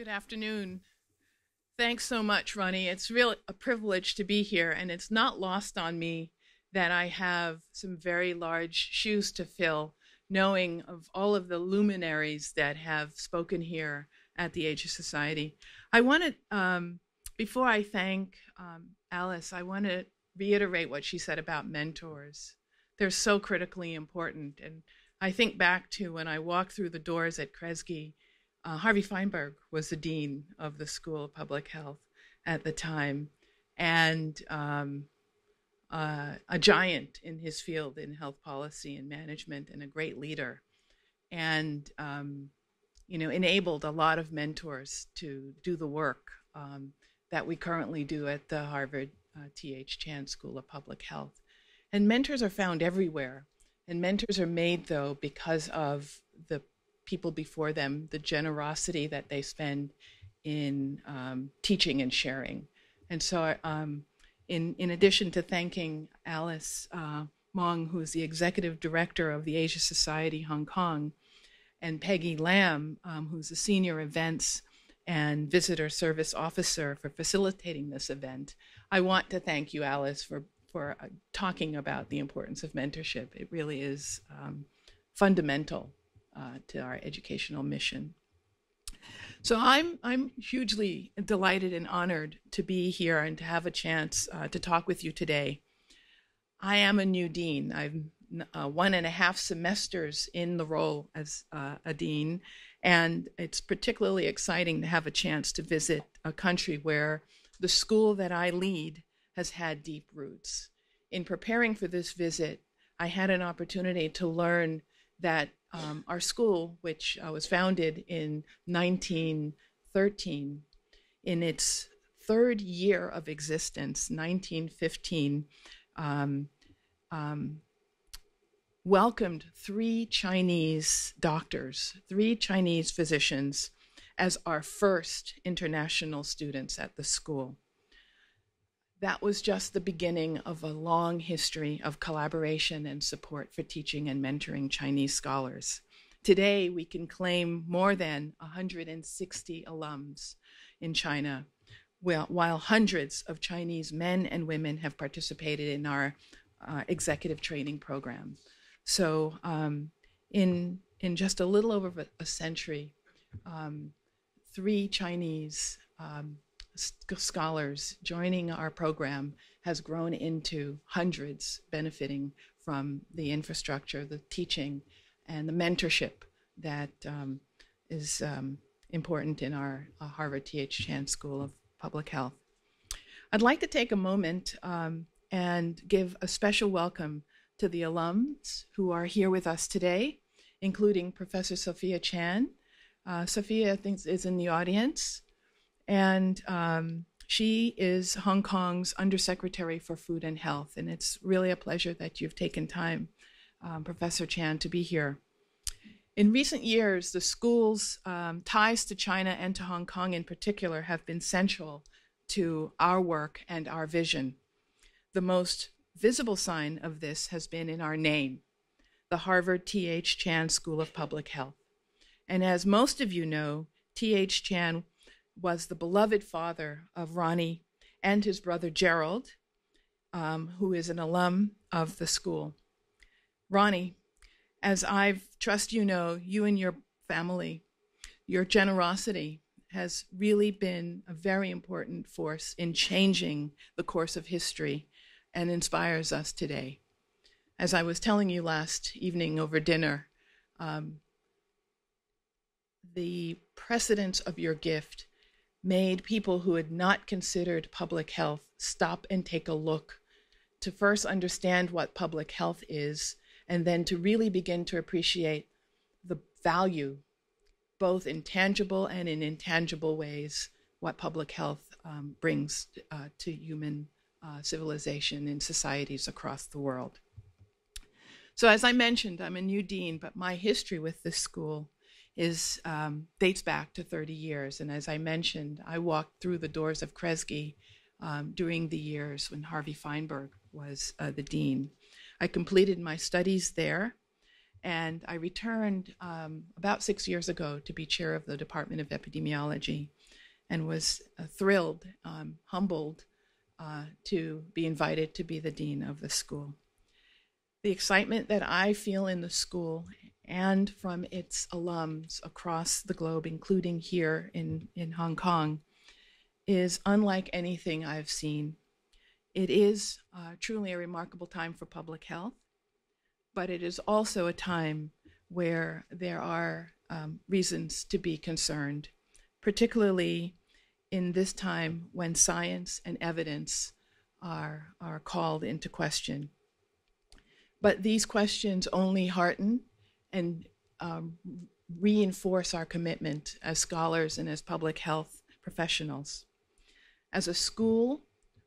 Good afternoon. Thanks so much, Ronnie. It's really a privilege to be here, and it's not lost on me that I have some very large shoes to fill, knowing of all of the luminaries that have spoken here at the Age of Society. I want to, before I thank Alice, I want to reiterate what she said about mentors. They're so critically important. And I think back to when I walked through the doors at Kresge. Harvey Feinberg was the dean of the School of Public Health at the time, and a giant in his field in health policy and management, and a great leader, and enabled a lot of mentors to do the work that we currently do at the Harvard T.H. Chan School of Public Health. And mentors are found everywhere, and mentors are made, though, because of the people before them, the generosity that they spend in teaching and sharing. And so in addition to thanking Alice Mong, who's the executive director of the Asia Society Hong Kong, and Peggy Lam, who's the senior events and visitor service officer for facilitating this event, I want to thank you, Alice, for talking about the importance of mentorship. It really is fundamental to our educational mission. So I'm hugely delighted and honored to be here and to have a chance to talk with you today. I am a new dean. I'm 1.5 semesters in the role as a dean, and it's particularly exciting to have a chance to visit a country where the school that I lead has had deep roots. In preparing for this visit, I had an opportunity to learn that our school, which was founded in 1913, in its third year of existence, 1915, welcomed 3 Chinese doctors, 3 Chinese physicians, as our first international students at the school. That was just the beginning of a long history of collaboration and support for teaching and mentoring Chinese scholars. Today, we can claim more than 160 alums in China, while hundreds of Chinese men and women have participated in our executive training program. So in just a little over a century, 3 Chinese scholars joining our program has grown into hundreds benefiting from the infrastructure, the teaching, and the mentorship that is important in our Harvard T.H. Chan School of Public Health. I'd like to take a moment and give a special welcome to the alums who are here with us today, including Professor Sophia Chan. Sophia, I think, is in the audience. And she is Hong Kong's Undersecretary for Food and Health. And it's really a pleasure that you've taken time, Professor Chan, to be here. In recent years, the school's ties to China and to Hong Kong in particular have been central to our work and our vision. The most visible sign of this has been in our name, the Harvard T.H. Chan School of Public Health. And as most of you know, T.H. Chan was the beloved father of Ronnie and his brother Gerald, who is an alum of the school. Ronnie, as I trust you know, you and your family, your generosity has really been a very important force in changing the course of history and inspires us today. As I was telling you last evening over dinner, the precedence of your gift made people who had not considered public health stop and take a look to first understand what public health is, and then to really begin to appreciate the value, both in tangible and in intangible ways, what public health brings to human civilization in societies across the world. So as I mentioned, I'm a new dean, but my history with this school dates back to 30 years. And as I mentioned, I walked through the doors of Kresge during the years when Harvey Feinberg was the dean. I completed my studies there And I returned about 6 years ago to be chair of the Department of Epidemiology, and was thrilled, humbled to be invited to be the dean of the school. The excitement that I feel in the school and from its alums across the globe, including here in Hong Kong, is unlike anything I've seen. It is truly a remarkable time for public health, but it is also a time where there are reasons to be concerned, particularly in this time when science and evidence are called into question. But these questions only hearten and reinforce our commitment as scholars and as public health professionals. As a school,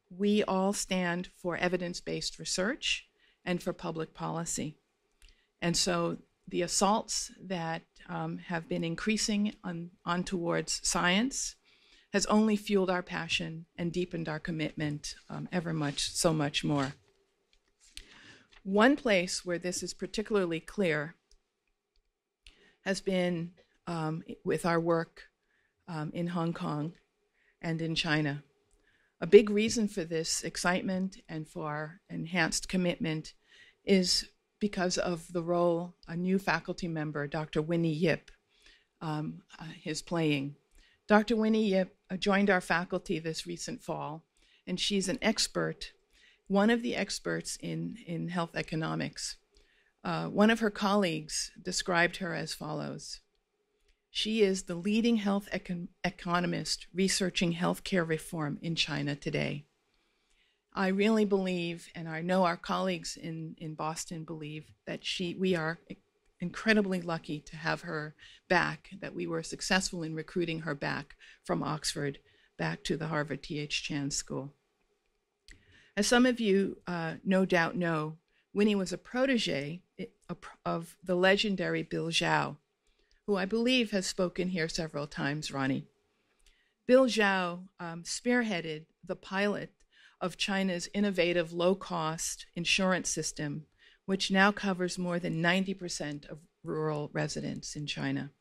we all stand for evidence-based research and for public policy. And so the assaults that have been increasing on towards science has only fueled our passion and deepened our commitment so much more. One place where this is particularly clear has been with our work in Hong Kong and in China. A big reason for this excitement and for our enhanced commitment is because of the role a new faculty member, Dr. Winnie Yip, is playing. Dr. Winnie Yip joined our faculty this recent fall, and she's an expert, one of the experts in health economics. One of her colleagues described her as follows: she is the leading health economist researching healthcare reform in China today. I really believe, and I know our colleagues in Boston believe, that we are incredibly lucky to have her back, that we were successful in recruiting her back from Oxford back to the Harvard T.H. Chan School. As some of you no doubt know, Winnie was a protege of the legendary Bill Zhao, who I believe has spoken here several times, Ronnie. Bill Zhao spearheaded the pilot of China's innovative low-cost insurance system, which now covers more than 90% of rural residents in China.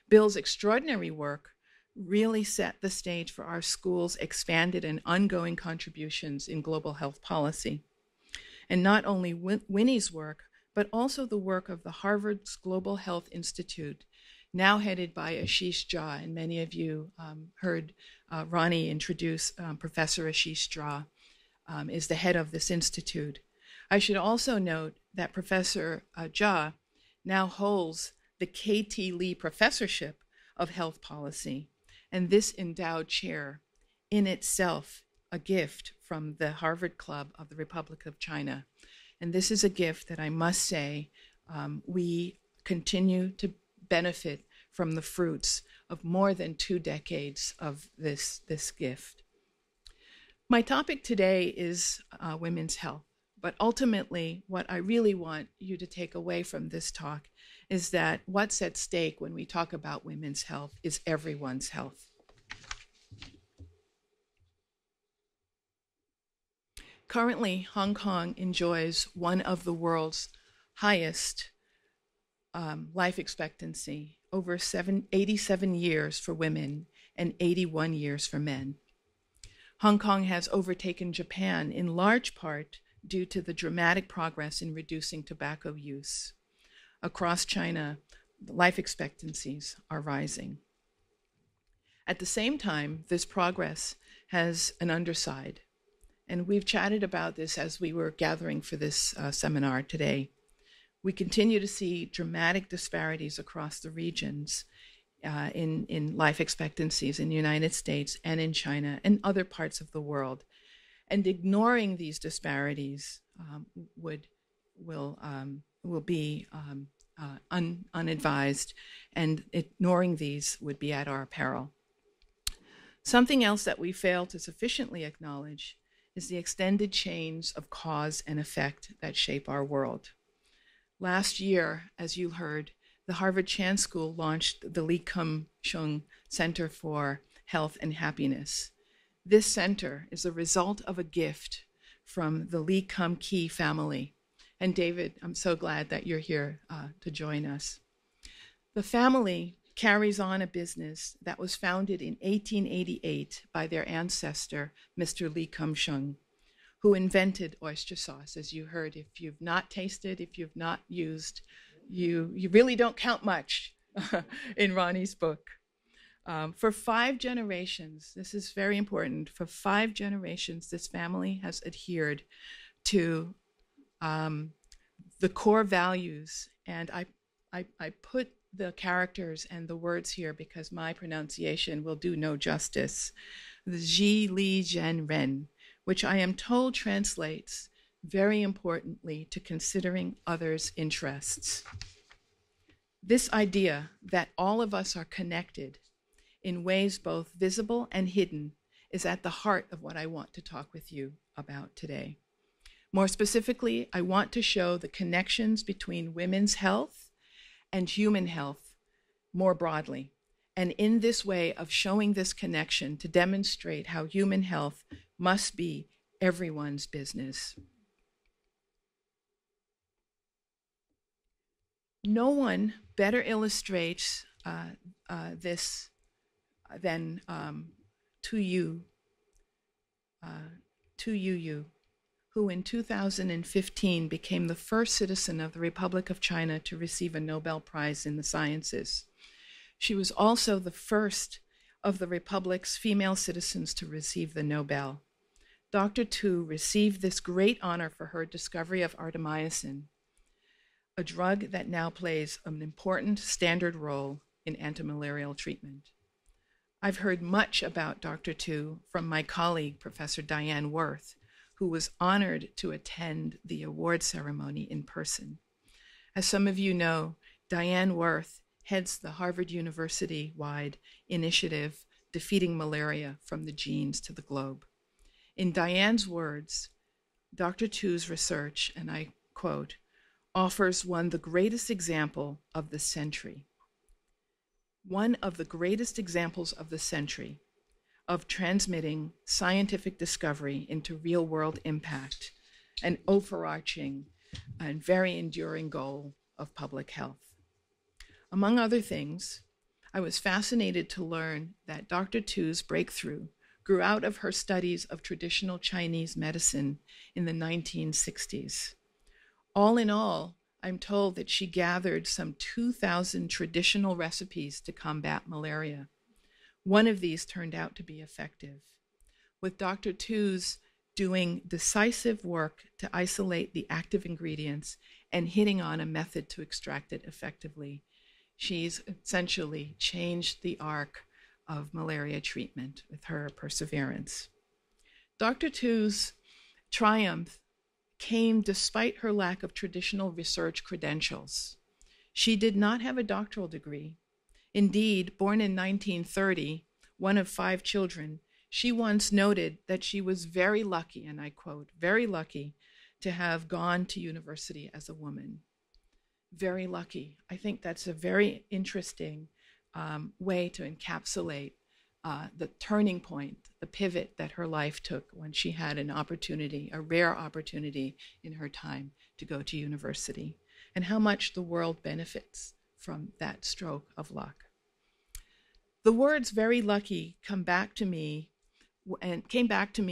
Bill's extraordinary work really set the stage for our school's expanded and ongoing contributions in global health policy. And not only Winnie's work, but also the work of the Harvard's Global Health Institute, now headed by Ashish Jha, and many of you heard Ronnie introduce Professor Ashish Jha, is the head of this institute. I should also note that Professor Jha now holds the K.T. Lee Professorship of Health Policy, and this endowed chair, in itself a gift from the Harvard Club of the Republic of China. And this is a gift that I must say we continue to benefit from the fruits of more than 2 decades of this gift. My topic today is women's health, but ultimately what I really want you to take away from this talk is that what's at stake when we talk about women's health is everyone's health. Currently, Hong Kong enjoys one of the world's highest life expectancy, over 87 years for women and 81 years for men. Hong Kong has overtaken Japan in large part due to the dramatic progress in reducing tobacco use. Across China, life expectancies are rising. At the same time, this progress has an underside. And we've chatted about this as we were gathering for this seminar today. We continue to see dramatic disparities across the regions in life expectancies in the United States and in China and other parts of the world. And ignoring these disparities will be unadvised, and ignoring these would be at our peril. Something else that we fail to sufficiently acknowledge is the extended chains of cause and effect that shape our world. Last year, as you heard, the Harvard Chan School launched the Kum Chun Center for Health and Happiness. This center is a result of a gift from the Kum Ki family, And David, I'm so glad that you're here to join us. The family carries on a business that was founded in 1888 by their ancestor, Mr. Lee Kum Chun, who invented oyster sauce. As you heard, if you've not tasted, if you've not used, you really don't count much in Ronnie's book. For 5 generations, this is very important, for 5 generations, this family has adhered to the core values. And I put the characters and the words here because my pronunciation will do no justice. The Ji Li Zhen Ren, which I am told translates very importantly to considering others' interests. This idea that all of us are connected in ways both visible and hidden is at the heart of what I want to talk with you about today. More specifically, I want to show the connections between women's health and human health more broadly. And in this way of showing this connection to demonstrate how human health must be everyone's business. No one better illustrates this than Tu Yu, who in 2015 became the first citizen of the Republic of China to receive a Nobel Prize in the sciences. She was also the first of the Republic's female citizens to receive the Nobel. Dr. Tu received this great honor for her discovery of artemisinin, a drug that now plays an important standard role in antimalarial treatment. I've heard much about Dr. Tu from my colleague, Professor Diane Worth, who was honored to attend the award ceremony in person. As some of you know, Diane Worth heads the Harvard University-wide initiative Defeating Malaria from the Genes to the Globe. In Diane's words, Dr. Tu's research, and I quote, offers one the greatest example of the century. One of the greatest examples of the century of transmitting scientific discovery into real-world impact, an overarching and very enduring goal of public health. Among other things, I was fascinated to learn that Dr. Tu's breakthrough grew out of her studies of traditional Chinese medicine in the 1960s. All in all, I'm told that she gathered some 2,000 traditional recipes to combat malaria. One of these turned out to be effective. With Dr. Tu's doing decisive work to isolate the active ingredients and hitting on a method to extract it effectively, she's essentially changed the arc of malaria treatment with her perseverance. Dr. Tu's triumph came despite her lack of traditional research credentials. She did not have a doctoral degree. Indeed, born in 1930, one of 5 children, she once noted that she was very lucky, and I quote, very lucky to have gone to university as a woman. Very lucky. I think that's a very interesting way to encapsulate the turning point, the pivot that her life took when she had an opportunity, a rare opportunity in her time to go to university, and how much the world benefits from that stroke of luck. The words very lucky came back to me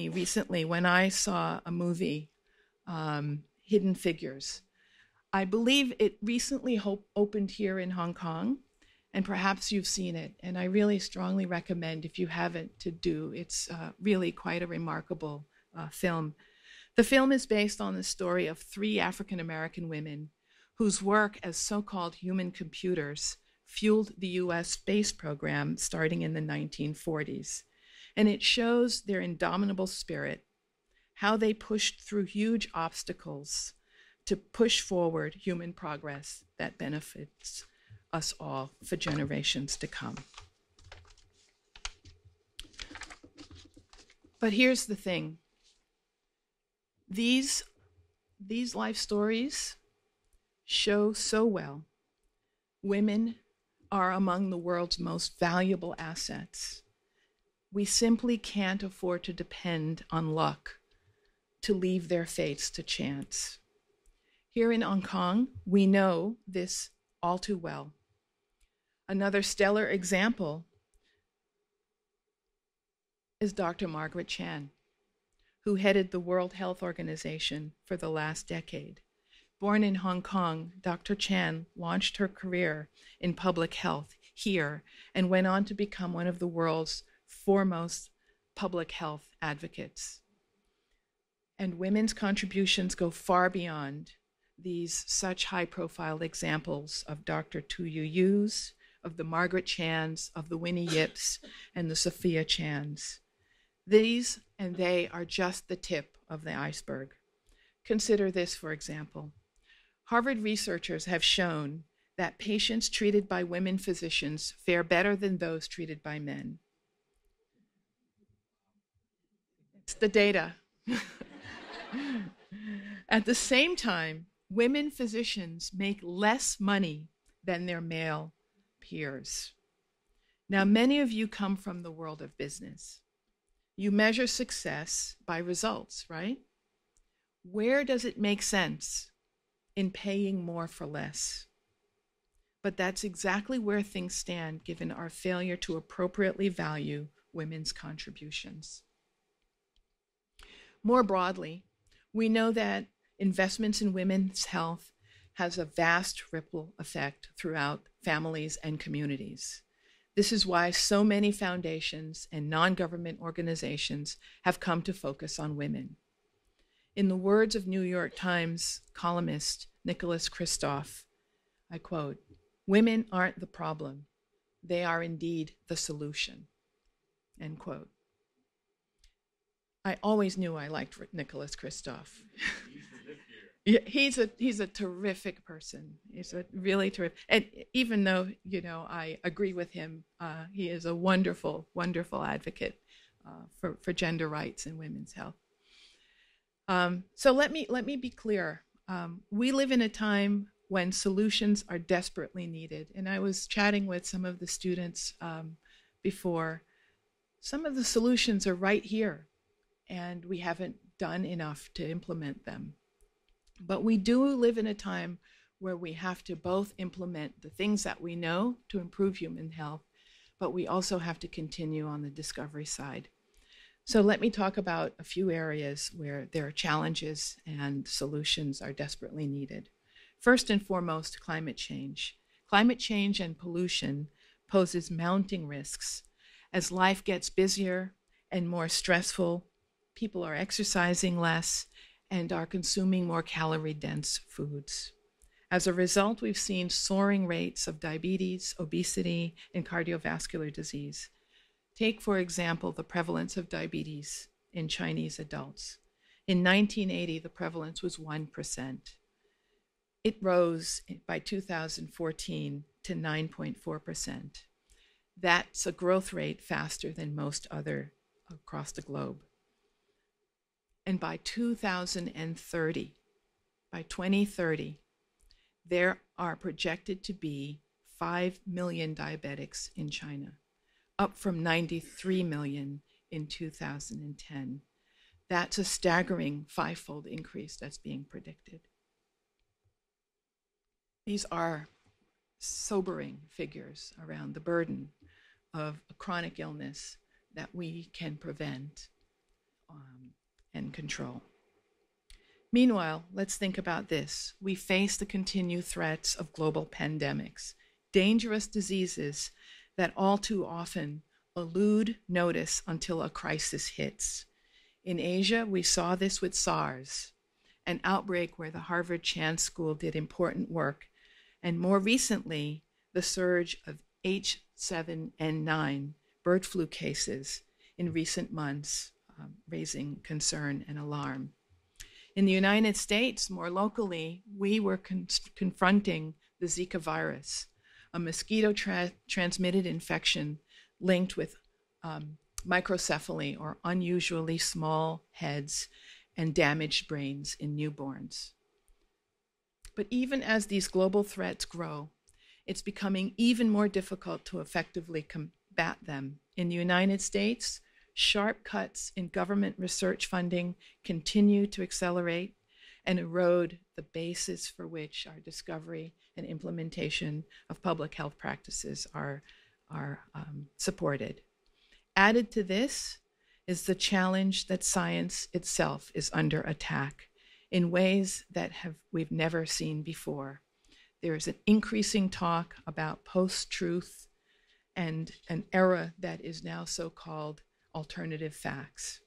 recently when I saw a movie, Hidden Figures. I believe it recently opened here in Hong Kong, and perhaps you've seen it, and I really strongly recommend, if you haven't, to do. It's really quite a remarkable film. The film is based on the story of 3 African-American women whose work as so-called human computers fueled the US space program starting in the 1940s. And it shows their indomitable spirit, how they pushed through huge obstacles to push forward human progress that benefits us all for generations to come. But here's the thing. These life stories show so well women are among the world's most valuable assets. We simply can't afford to depend on luck to leave their fates to chance. Here in Hong Kong, we know this all too well. Another stellar example is Dr. Margaret Chan, who headed the World Health Organization for the last decade. Born in Hong Kong, Dr. Chan launched her career in public health here and went on to become one of the world's foremost public health advocates. And women's contributions go far beyond these such high-profile examples of Dr. Tu Yu's, of the Margaret Chans, of the Winnie Yips, and the Sophia Chans. These and they are just the tip of the iceberg. Consider this, for example. Harvard researchers have shown that patients treated by women physicians fare better than those treated by men. It's the data. At the same time, women physicians make less money than their male peers. Now, many of you come from the world of business. You measure success by results, right? Where does it make sense in paying more for less? But that's exactly where things stand given our failure to appropriately value women's contributions. More broadly, we know that investments in women's health has a vast ripple effect throughout families and communities. This is why so many foundations and non-government organizations have come to focus on women. In the words of New York Times columnist Nicholas Kristof, I quote, "Women aren't the problem. They are indeed the solution," end quote. I always knew I liked Nicholas Kristof. Yeah, he's a terrific person. He's a really terrific, and even though I agree with him, he is a wonderful, wonderful advocate for gender rights and women's health. So let me be clear. We live in a time when solutions are desperately needed, and I was chatting with some of the students before. Some of the solutions are right here, and we haven't done enough to implement them. But we do live in a time where we have to both implement the things that we know to improve human health, but we also have to continue on the discovery side. So let me talk about a few areas where there are challenges and solutions are desperately needed. First and foremost, climate change. Climate change and pollution poses mounting risks. As life gets busier and more stressful, people are exercising less and are consuming more calorie-dense foods. As a result, we've seen soaring rates of diabetes, obesity, and cardiovascular disease. Take, for example, the prevalence of diabetes in Chinese adults. In 1980, the prevalence was 1%. It rose by 2014 to 9.4%. That's a growth rate faster than most other across the globe. And by 2030, there are projected to be 5 million diabetics in China, up from 93 million in 2010. That's a staggering five-fold increase that's being predicted. These are sobering figures around the burden of a chronic illness that we can prevent and control. Meanwhile, let's think about this. We face the continued threats of global pandemics, dangerous diseases that all too often elude notice until a crisis hits. In Asia, we saw this with SARS, an outbreak where the Harvard Chan School did important work, and more recently, the surge of H7N9 bird flu cases in recent months, raising concern and alarm. In the United States, more locally, we were confronting the Zika virus, a mosquito transmitted infection linked with microcephaly, or unusually small heads and damaged brains in newborns. But even as these global threats grow, it's becoming even more difficult to effectively combat them. In the United States, sharp cuts in government research funding continue to accelerate, and erode the basis for which our discovery and implementation of public health practices are supported. Added to this is the challenge that science itself is under attack in ways that we've never seen before. There is an increasing talk about post-truth and an era that is now so-called alternative facts.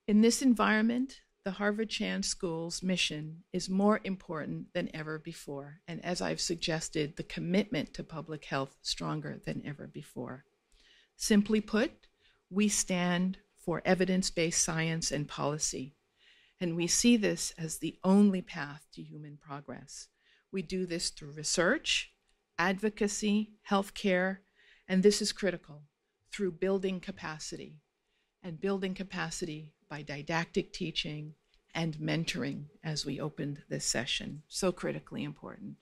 In this environment, the Harvard Chan School's mission is more important than ever before, and as I've suggested, the commitment to public health stronger than ever before. Simply put, we stand for evidence-based science and policy, and we see this as the only path to human progress. We do this through research, advocacy, healthcare, and this is critical, through building capacity, and building capacity by didactic teaching and mentoring, as we opened this session, so critically important.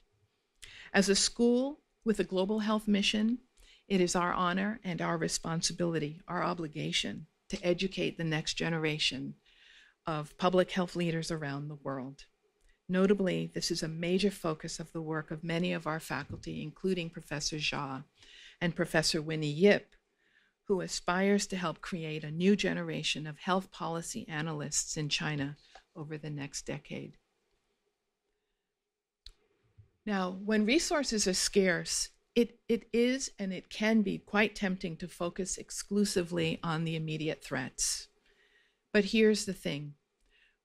As a school with a global health mission, it is our honor and our responsibility, our obligation, to educate the next generation of public health leaders around the world. Notably, this is a major focus of the work of many of our faculty, including Professor Jha and Professor Winnie Yip, who aspires to help create a new generation of health policy analysts in China over the next decade. Now, when resources are scarce, it is and it can be quite tempting to focus exclusively on the immediate threats. But here's the thing.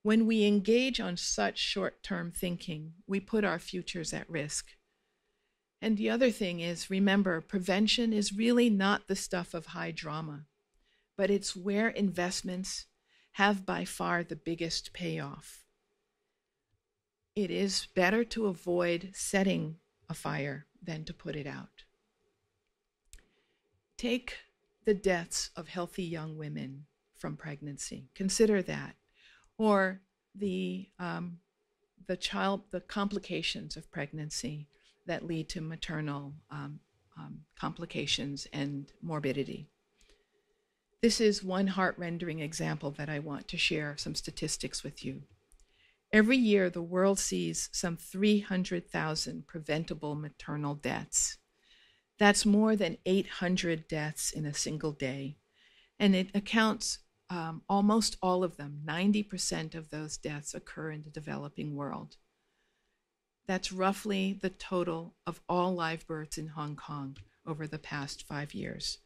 When we engage on such short-term thinking, we put our futures at risk. And the other thing is, remember, prevention is really not the stuff of high drama, but it's where investments have by far the biggest payoff. It is better to avoid setting a fire than to put it out. Take the deaths of healthy young women from pregnancy. Consider that. Or the complications of pregnancy that lead to maternal complications and morbidity. This is one heart-rending example that I want to share some statistics with you. Every year, the world sees some 300,000 preventable maternal deaths. That's more than 800 deaths in a single day. And it accounts, almost all of them, 90% of those deaths occur in the developing world. That's roughly the total of all live births in Hong Kong over the past 5 years.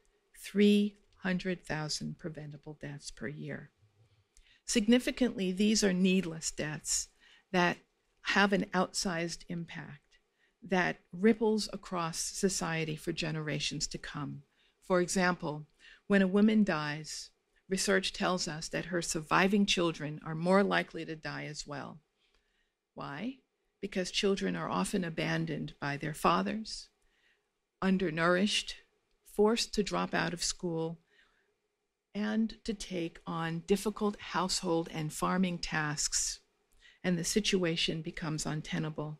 300,000 preventable deaths per year. Significantly, these are needless deaths that have an outsized impact that ripples across society for generations to come. For example, when a woman dies, research tells us that her surviving children are more likely to die as well. Why? Because children are often abandoned by their fathers, undernourished, forced to drop out of school, and to take on difficult household and farming tasks, and the situation becomes untenable.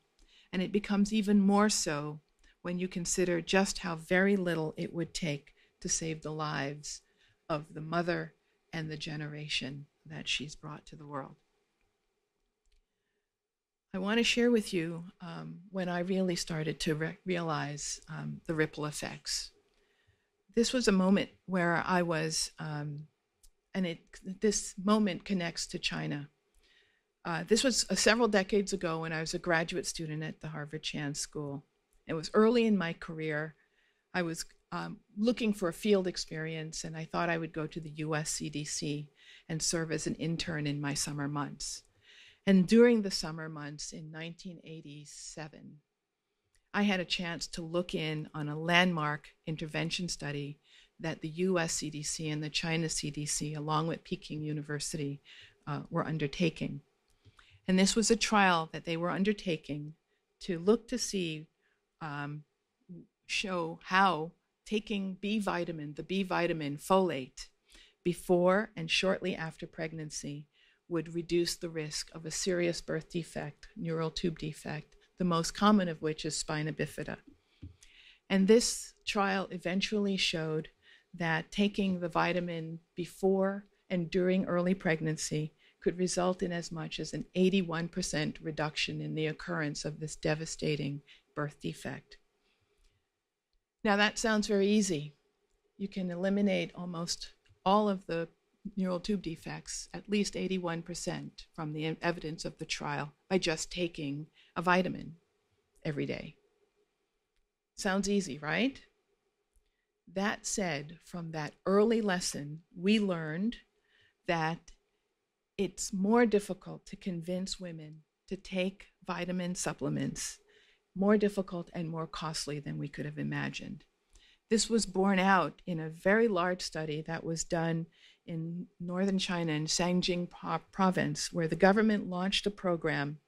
And it becomes even more so when you consider just how very little it would take to save the lives of the mother and the generation that she's brought to the world. I want to share with you when I really started to realize the ripple effects. This was a moment where I was, this moment connects to China. This was several decades ago when I was a graduate student at the Harvard Chan School. It was early in my career. I was looking for a field experience, and I thought I would go to the US CDC and serve as an intern in my summer months. And during the summer months in 1987, I had a chance to look in on a landmark intervention study that the US CDC and the China CDC, along with Peking University, were undertaking. And this was a trial that they were undertaking to look to see, show how taking B vitamin, the B vitamin folate, before and shortly after pregnancy would reduce the risk of a serious birth defect, neural tube defect, the most common of which is spina bifida. And this trial eventually showed that taking the vitamin before and during early pregnancy could result in as much as an 81% reduction in the occurrence of this devastating birth defect. Now that sounds very easy. You can eliminate almost all of the neural tube defects, at least 81% from the evidence of the trial, by just taking a vitamin every day. Sounds easy, right? That said, from that early lesson, we learned that it's more difficult to convince women to take vitamin supplements, more difficult and more costly than we could have imagined. This was borne out in a very large study that was done in northern China in Shangjing province, where the government launched a program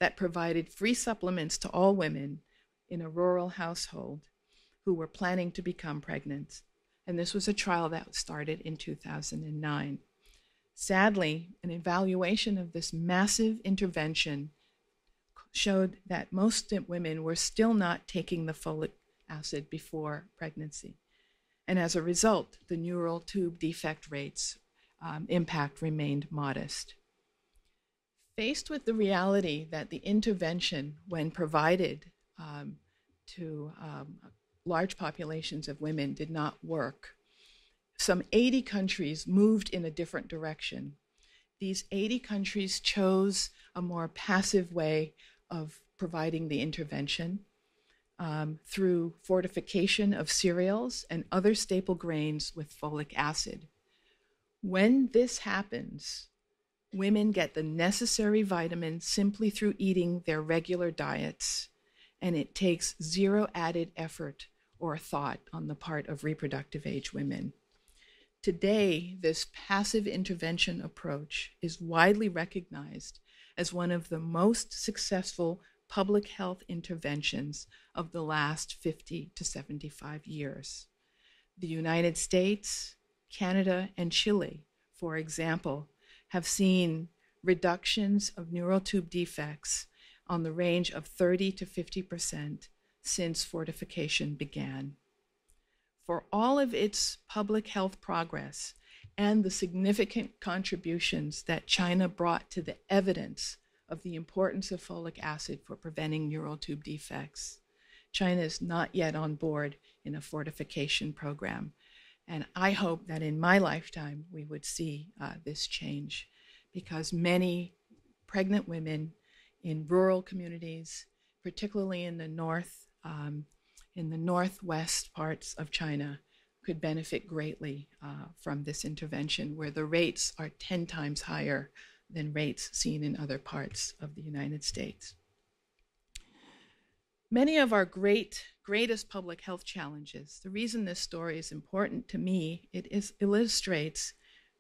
that provided free supplements to all women in a rural household who were planning to become pregnant. And this was a trial that started in 2009. Sadly, an evaluation of this massive intervention showed that most women were still not taking the folic acid before pregnancy. And as a result, the neural tube defect rates impact remained modest. Faced with the reality that the intervention, when provided to large populations of women, did not work, some 80 countries moved in a different direction. These 80 countries chose a more passive way of providing the intervention through fortification of cereals and other staple grains with folic acid. When this happens, women get the necessary vitamins simply through eating their regular diets, and it takes zero added effort or thought on the part of reproductive age women. Today, this passive intervention approach is widely recognized as one of the most successful public health interventions of the last 50 to 75 years. The United States, Canada, and Chile, for example, have seen reductions of neural tube defects on the range of 30 to 50% since fortification began. For all of its public health progress and the significant contributions that China brought to the evidence of the importance of folic acid for preventing neural tube defects, China is not yet on board in a fortification program. And I hope that in my lifetime we would see this change, because many pregnant women in rural communities, particularly in the northwest parts of China, could benefit greatly from this intervention, where the rates are 10 times higher than rates seen in other parts of the United States. Many of our greatest public health challenges, the reason this story is important to me, it illustrates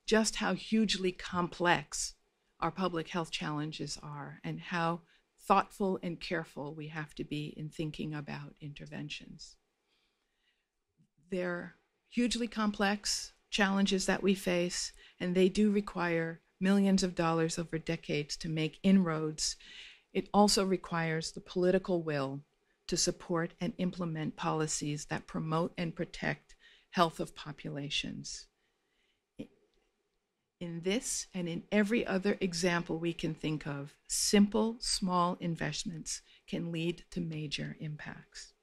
just how hugely complex our public health challenges are and how thoughtful and careful we have to be in thinking about interventions. They're hugely complex challenges that we face, and they do require millions of dollars over decades to make inroads. It also requires the political will to support and implement policies that promote and protect health of populations. In this and in every other example we can think of, simple, small investments can lead to major impacts.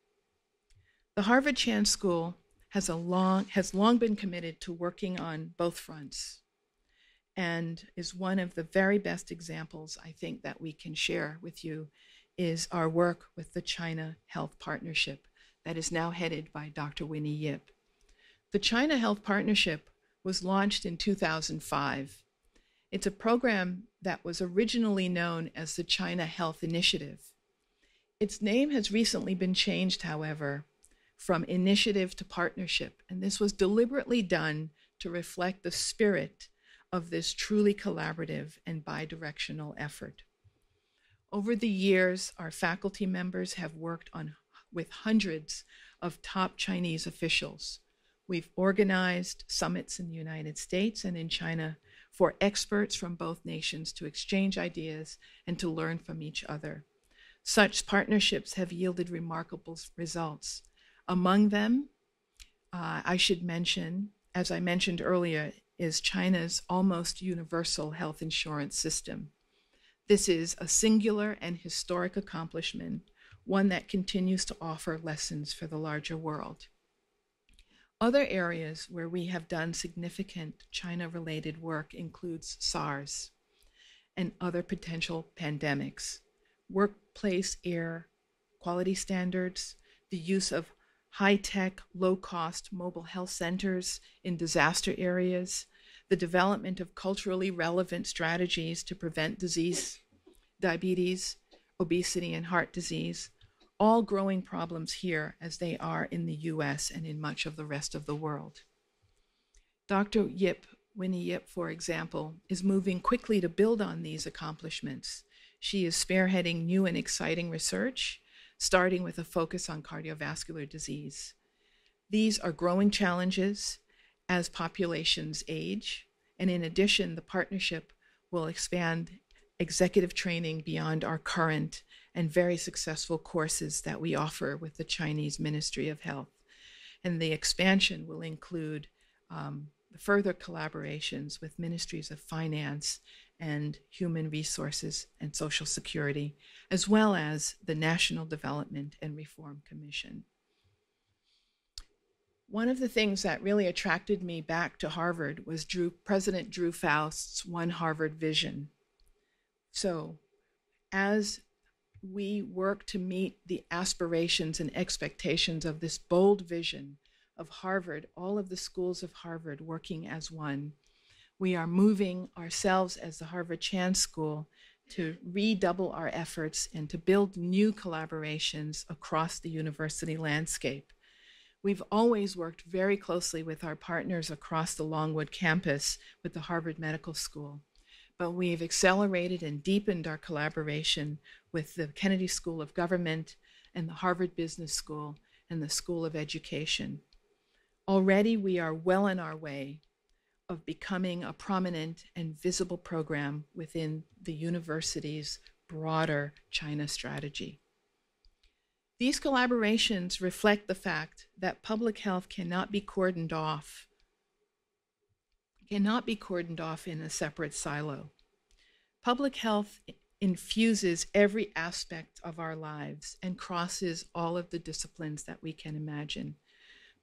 The Harvard Chan School has long been committed to working on both fronts, and is one of the very best examples I think that we can share with you is our work with the China Health Partnership that is now headed by Dr. Winnie Yip. The China Health Partnership was launched in 2005. It's a program that was originally known as the China Health Initiative. Its name has recently been changed, however, from initiative to partnership, and this was deliberately done to reflect the spirit of this truly collaborative and bidirectional effort. Over the years, our faculty members have worked with hundreds of top Chinese officials. We've organized summits in the United States and in China for experts from both nations to exchange ideas and to learn from each other. Such partnerships have yielded remarkable results. Among them, I should mention, as I mentioned earlier, is China's almost universal health insurance system. This is a singular and historic accomplishment, one that continues to offer lessons for the larger world. Other areas where we have done significant China-related work includes SARS and other potential pandemics, workplace air quality standards, the use of high-tech, low-cost mobile health centers in disaster areas, the development of culturally relevant strategies to prevent disease, diabetes, obesity, and heart disease, all growing problems here as they are in the US and in much of the rest of the world. Dr. Yip, Winnie Yip, for example, is moving quickly to build on these accomplishments. She is spearheading new and exciting research, starting with a focus on cardiovascular disease. These are growing challenges as populations age, and in addition, the partnership will expand executive training beyond our current and very successful courses that we offer with the Chinese Ministry of Health. And the expansion will include further collaborations with ministries of finance and human resources and social security, as well as the National Development and Reform Commission. One of the things that really attracted me back to Harvard was President Drew Faust's One Harvard vision. So as we work to meet the aspirations and expectations of this bold vision of Harvard, all of the schools of Harvard working as one, we are moving ourselves as the Harvard Chan School to redouble our efforts and to build new collaborations across the university landscape. We've always worked very closely with our partners across the Longwood campus with the Harvard Medical School, but we've accelerated and deepened our collaboration with the Kennedy School of Government and the Harvard Business School and the School of Education. Already we are well on our way of becoming a prominent and visible program within the university's broader China strategy. These collaborations reflect the fact that public health cannot be cordoned off in a separate silo. Public health infuses every aspect of our lives and crosses all of the disciplines that we can imagine.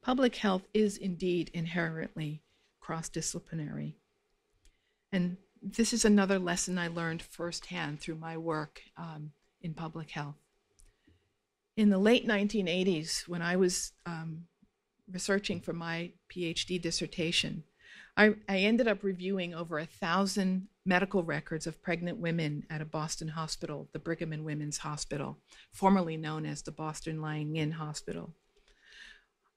Public health is indeed inherently cross-disciplinary. And this is another lesson I learned firsthand through my work in public health. In the late 1980s, when I was researching for my PhD dissertation, I ended up reviewing over 1,000 medical records of pregnant women at a Boston hospital, the Brigham and Women's Hospital, formerly known as the Boston Lying-in Hospital.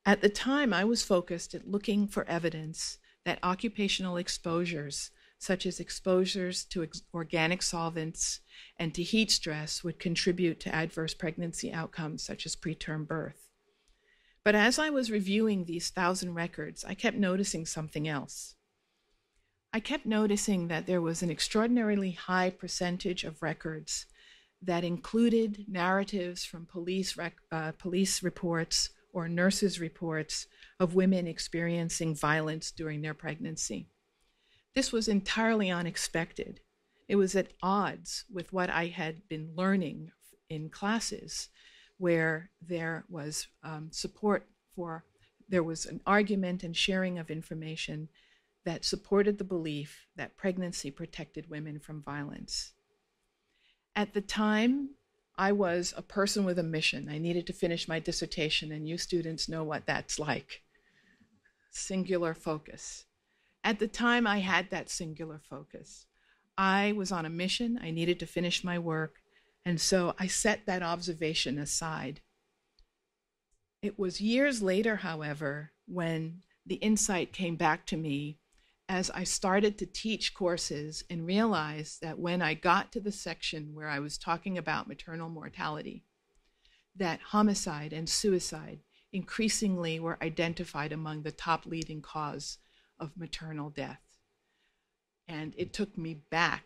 At the time, I was focused at looking for evidence that occupational exposures, such as exposures to organic solvents and to heat stress, would contribute to adverse pregnancy outcomes, such as preterm birth. But as I was reviewing these 1,000 records, I kept noticing something else. I kept noticing that there was an extraordinarily high percentage of records that included narratives from police reports or nurses' reports of women experiencing violence during their pregnancy. This was entirely unexpected. It was at odds with what I had been learning in classes, where there was there was an argument and sharing of information that supported the belief that pregnancy protected women from violence. At the time, I was a person with a mission. I needed to finish my dissertation, and you students know what that's like. Singular focus. At the time, I had that singular focus. I was on a mission. I needed to finish my work, and so I set that observation aside. It was years later, however, when the insight came back to me as I started to teach courses and realized that when I got to the section where I was talking about maternal mortality, that homicide and suicide increasingly were identified among the top leading cause of maternal death. And it took me back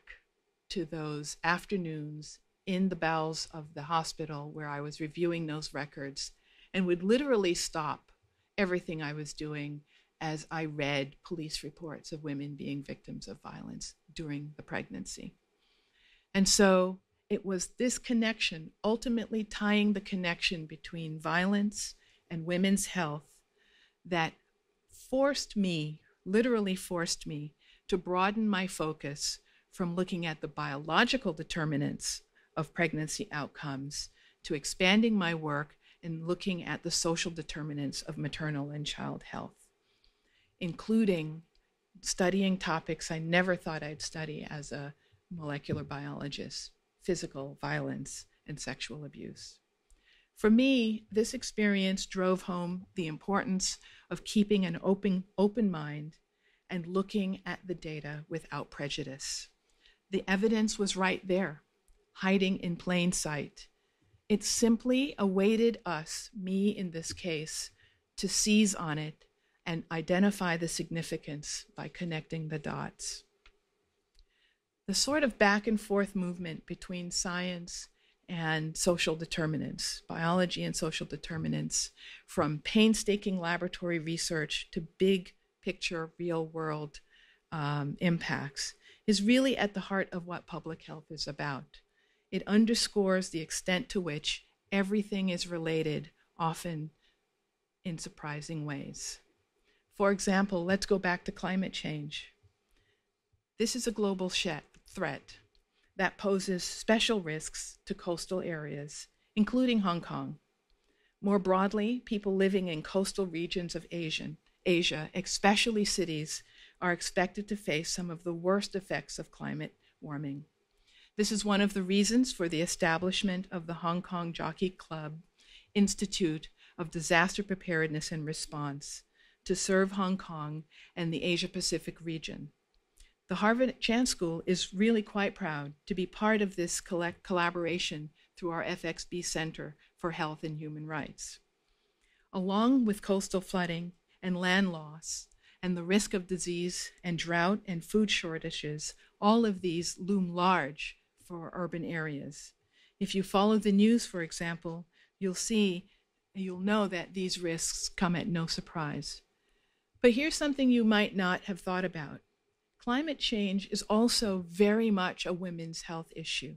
to those afternoons in the bowels of the hospital where I was reviewing those records and would literally stop everything I was doing as I read police reports of women being victims of violence during the pregnancy. And so it was this connection, ultimately tying the connection between violence and women's health, that forced me, literally forced me, to broaden my focus from looking at the biological determinants of pregnancy outcomes to expanding my work and looking at the social determinants of maternal and child health, including studying topics I never thought I'd study as a molecular biologist: physical violence and sexual abuse. For me, this experience drove home the importance of keeping an open mind and looking at the data without prejudice. The evidence was right there, hiding in plain sight. It simply awaited us, me in this case, to seize on it and identify the significance by connecting the dots. The sort of back and forth movement between science and social determinants, biology and social determinants, from painstaking laboratory research to big picture, real world impacts, is really at the heart of what public health is about. It underscores the extent to which everything is related, often in surprising ways. For example, let's go back to climate change. This is a global threat that poses special risks to coastal areas, including Hong Kong. More broadly, people living in coastal regions of Asia, especially cities, are expected to face some of the worst effects of climate warming. This is one of the reasons for the establishment of the Hong Kong Jockey Club Institute of Disaster Preparedness and Response to serve Hong Kong and the Asia-Pacific region. The Harvard Chan School is really quite proud to be part of this collaboration through our FXB Center for Health and Human Rights. Along with coastal flooding and land loss and the risk of disease and drought and food shortages, all of these loom large for urban areas. If you follow the news, for example, you'll know that these risks come at no surprise. But here's something you might not have thought about. Climate change is also very much a women's health issue.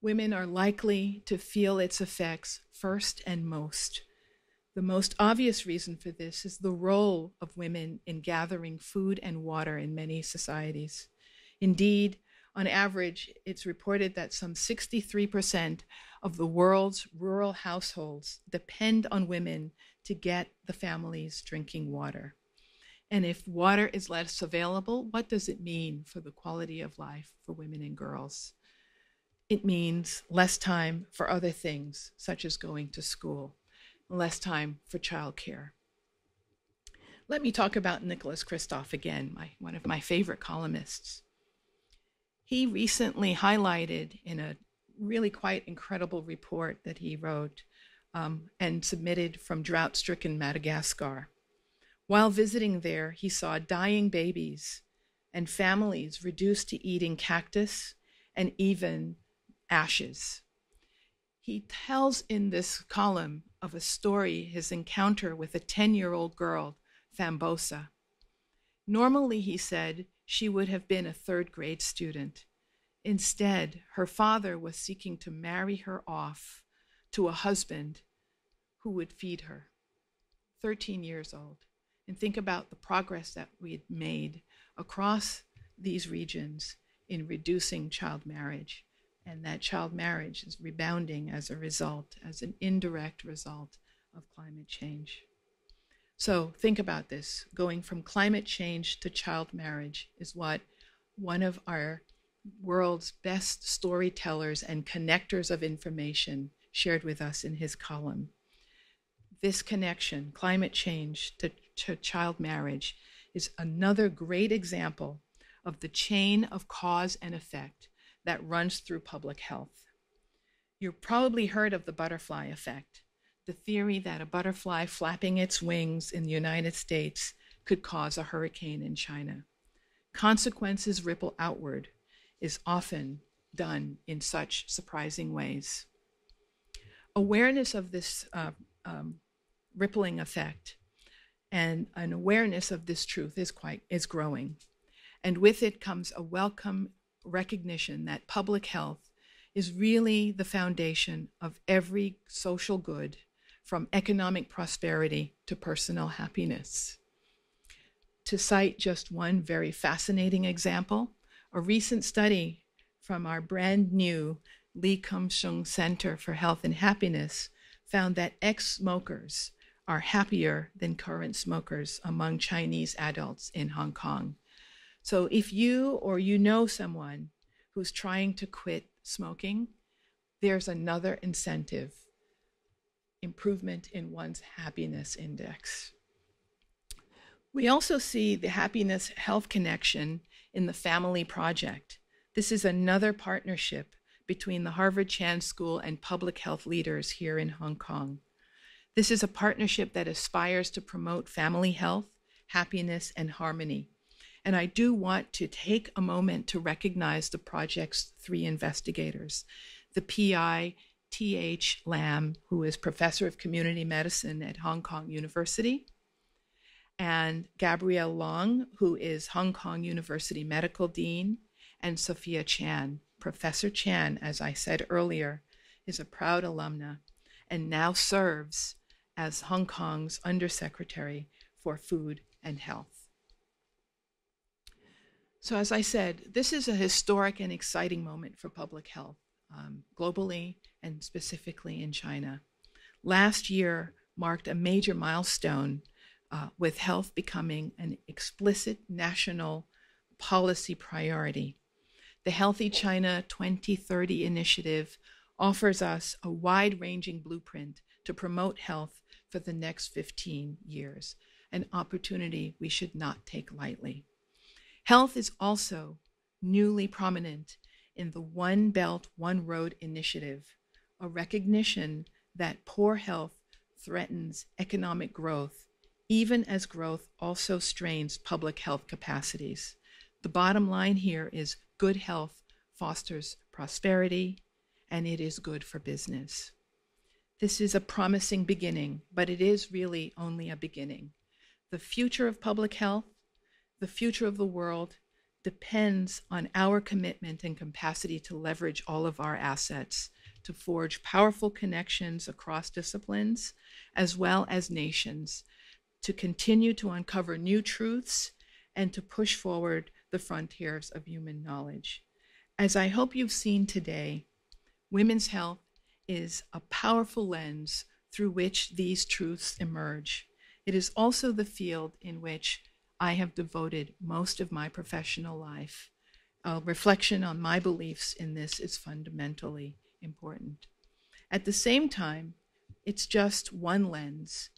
Women are likely to feel its effects first and most. The most obvious reason for this is the role of women in gathering food and water in many societies. Indeed, on average, it's reported that some 63% of the world's rural households depend on women to get the family's drinking water. And if water is less available, what does it mean for the quality of life for women and girls? It means less time for other things, such as going to school, less time for childcare. Let me talk about Nicholas Kristof again, one of my favorite columnists. He recently highlighted in a really quite incredible report that he wrote and submitted from drought-stricken Madagascar. While visiting there, he saw dying babies and families reduced to eating cactus and even ashes. He tells in this column of a story, his encounter with a 10-year-old girl, Fambosa. Normally, he said, she would have been a third-grade student. Instead, her father was seeking to marry her off to a husband who would feed her. 13 years old. And think about the progress that we had made across these regions in reducing child marriage. And that child marriage is rebounding as a result, as an indirect result of climate change. So think about this. Going from climate change to child marriage is what one of our world's best storytellers and connectors of information shared with us in his column. This connection, climate change to child marriage, is another great example of the chain of cause and effect that runs through public health. You've probably heard of the butterfly effect, the theory that a butterfly flapping its wings in the United States could cause a hurricane in China. Consequences ripple outward is often done in such surprising ways. Awareness of this rippling effect and an awareness of this truth is growing. And with it comes a welcome recognition that public health is really the foundation of every social good, from economic prosperity to personal happiness. To cite just one very fascinating example, a recent study from our brand new Kum Chun Center for Health and Happiness found that ex-smokers are happier than current smokers among Chinese adults in Hong Kong. So if you or you know someone who's trying to quit smoking, there's another incentive: improvement in one's happiness index. We also see the happiness health connection in the Family Project. This is another partnership between the Harvard Chan School and public health leaders here in Hong Kong. This is a partnership that aspires to promote family health, happiness, and harmony. And I do want to take a moment to recognize the project's 3 investigators: the PI, T.H. Lam, who is professor of community medicine at Hong Kong University, and Gabrielle Long, who is Hong Kong University Medical Dean, and Sophia Chan. Professor Chan, as I said earlier, is a proud alumna and now serves as Hong Kong's Undersecretary for Food and Health. So as I said, this is a historic and exciting moment for public health, globally and specifically in China. Last year marked a major milestone with health becoming an explicit national policy priority. The Healthy China 2030 initiative offers us a wide-ranging blueprint to promote health for the next 15 years, an opportunity we should not take lightly. Health is also newly prominent in the One Belt, One Road initiative, a recognition that poor health threatens economic growth, even as growth also strains public health capacities. The bottom line here is good health fosters prosperity, and it is good for business. This is a promising beginning, but it is really only a beginning. The future of public health, the future of the world, depends on our commitment and capacity to leverage all of our assets to forge powerful connections across disciplines as well as nations, to continue to uncover new truths and to push forward the frontiers of human knowledge. As I hope you've seen today, women's health is a powerful lens through which these truths emerge. It is also the field in which I have devoted most of my professional life. A reflection on my beliefs in this is fundamentally important. At the same time, it's just one lens.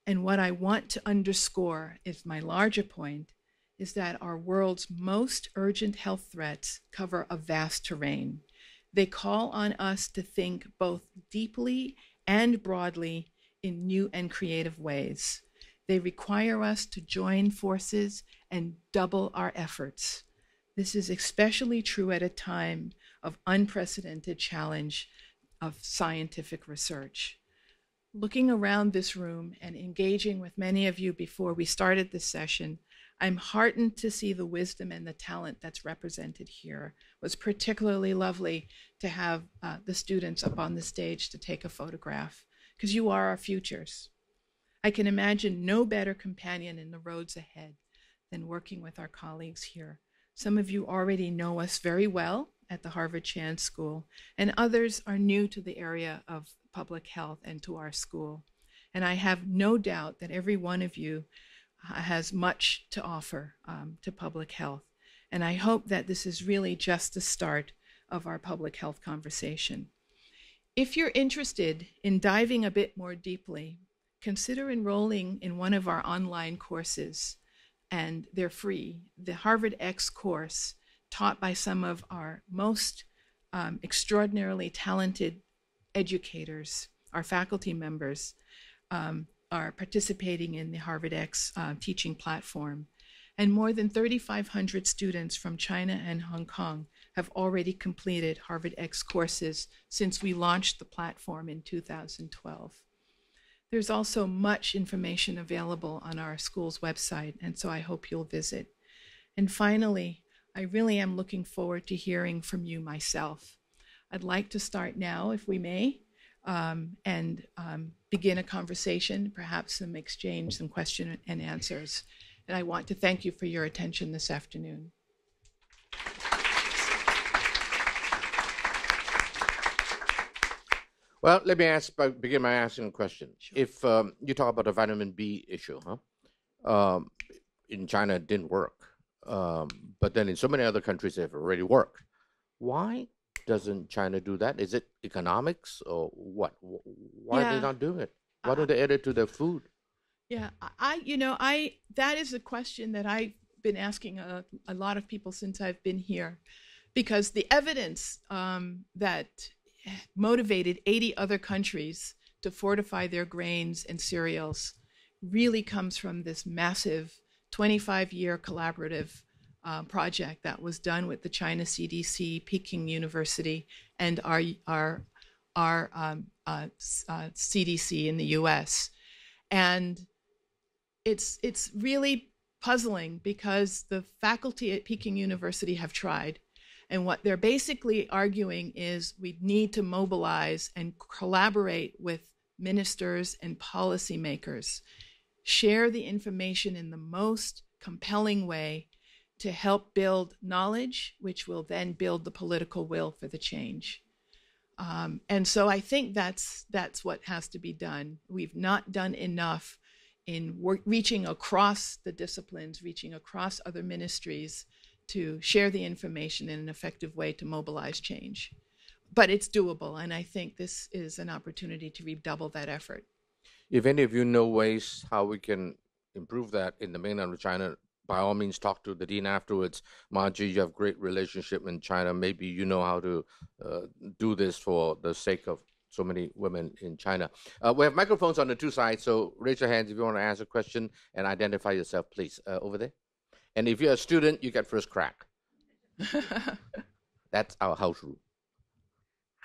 And what I want to underscore is my larger point is that our world's most urgent health threats cover a vast terrain. They call on us to think both deeply and broadly in new and creative ways. They require us to join forces and double our efforts. This is especially true at a time of unprecedented challenge of scientific research. Looking around this room and engaging with many of you before we started this session, I'm heartened to see the wisdom and the talent that's represented here. It was particularly lovely to have the students up on the stage to take a photograph, because you are our futures. I can imagine no better companion in the roads ahead than working with our colleagues here. Some of you already know us very well at the Harvard Chan School, and others are new to the area of public health and to our school. And I have no doubt that every one of you has much to offer to public health. And I hope that this is really just the start of our public health conversation. If you're interested in diving a bit more deeply, consider enrolling in one of our online courses, and they're free. The Harvard X course, taught by some of our most extraordinarily talented educators, our faculty members, are participating in the Harvard X teaching platform. And more than 3,500 students from China and Hong Kong have already completed Harvard X courses since we launched the platform in 2012. There's also much information available on our school's website, and so I hope you'll visit. And finally, I really am looking forward to hearing from you myself. I'd like to start now, if we may, and begin a conversation, perhaps some exchange, some question and answers. And I want to thank you for your attention this afternoon. Well, let me begin by asking a question. Sure. If you talk about the vitamin B issue, in China it didn't work, but then in so many other countries it have already worked. Why doesn't China do that? Is it economics or what? Why are they not doing it? Why don't they add it to their food? Yeah, that is a question that I've been asking a lot of people since I've been here, because the evidence that motivated 80 other countries to fortify their grains and cereals really comes from this massive 25-year collaborative project that was done with the China CDC, Peking University, and our CDC in the U.S. And it's really puzzling because the faculty at Peking University have tried. And what they're basically arguing is we need to mobilize and collaborate with ministers and policymakers, share the information in the most compelling way to help build knowledge, which will then build the political will for the change. And so I think that's what has to be done. We've not done enough in reaching across the disciplines, reaching across other ministries, to share the information in an effective way to mobilize change. But it's doable, and I think this is an opportunity to redouble that effort. If any of you know ways how we can improve that in the mainland of China, by all means talk to the dean afterwards. Margie, you have great relationship in China. Maybe you know how to do this for the sake of so many women in China. We have microphones on the two sides, so raise your hands if you want to ask a question and identify yourself, please. Over there. And if you're a student, you get first crack. That's our house rule.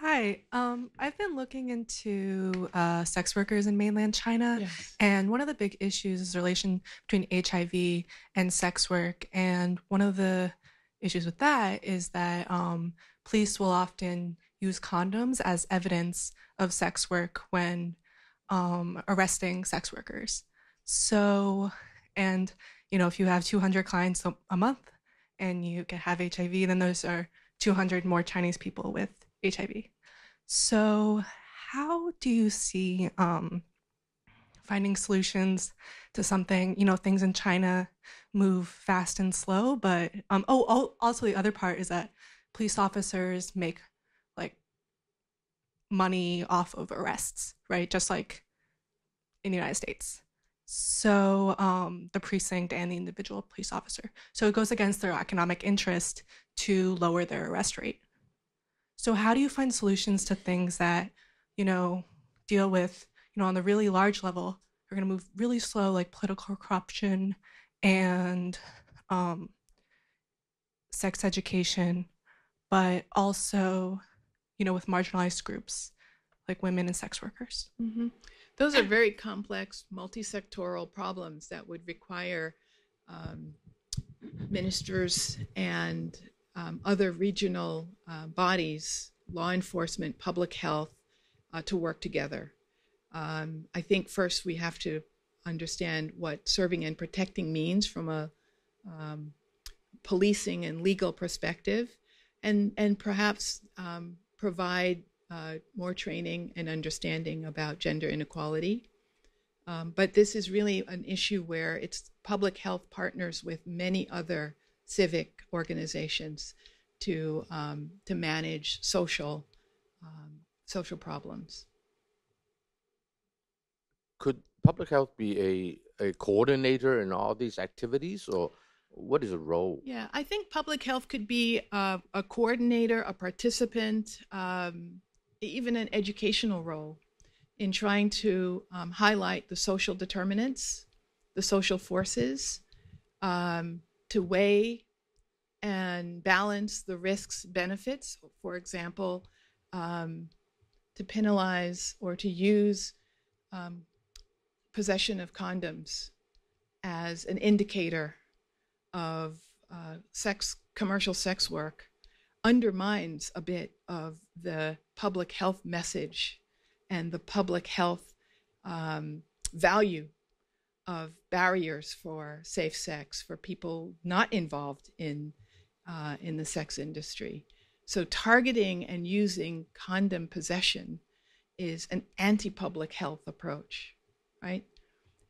Hi, I've been looking into sex workers in mainland China, yes. And one of the big issues is the relation between HIV and sex work. And one of the issues with that is that police will often use condoms as evidence of sex work when arresting sex workers. So, and if you have 200 clients a month and you can have HIV, then those are 200 more Chinese people with HIV. So how do you see finding solutions to something, things in China move fast and slow, but also the other part is that police officers make like money off of arrests, right? Just like in the United States. So the precinct and the individual police officer. So it goes against their economic interest to lower their arrest rate. So how do you find solutions to things that, deal with, on the really large level, are going to move really slow, like political corruption and sex education, but also, with marginalized groups like women and sex workers? Mm-hmm. Those are very complex, multi-sectoral problems that would require ministers and other regional bodies, law enforcement, public health, to work together. I think first we have to understand what serving and protecting means from a policing and legal perspective, and perhaps provide more training and understanding about gender inequality. But this is really an issue where it's public health partners with many other civic organizations to manage social problems. Could public health be a coordinator in all these activities, or what is the role? Yeah, I think public health could be a coordinator, a participant, even an educational role in trying to highlight the social determinants, the social forces, to weigh and balance the risks, benefits, for example, to penalize or to use possession of condoms as an indicator of commercial sex work undermines a bit of the public health message and the public health value of barriers for safe sex for people not involved in the sex industry. So targeting and using condom possession is an anti-public health approach, right?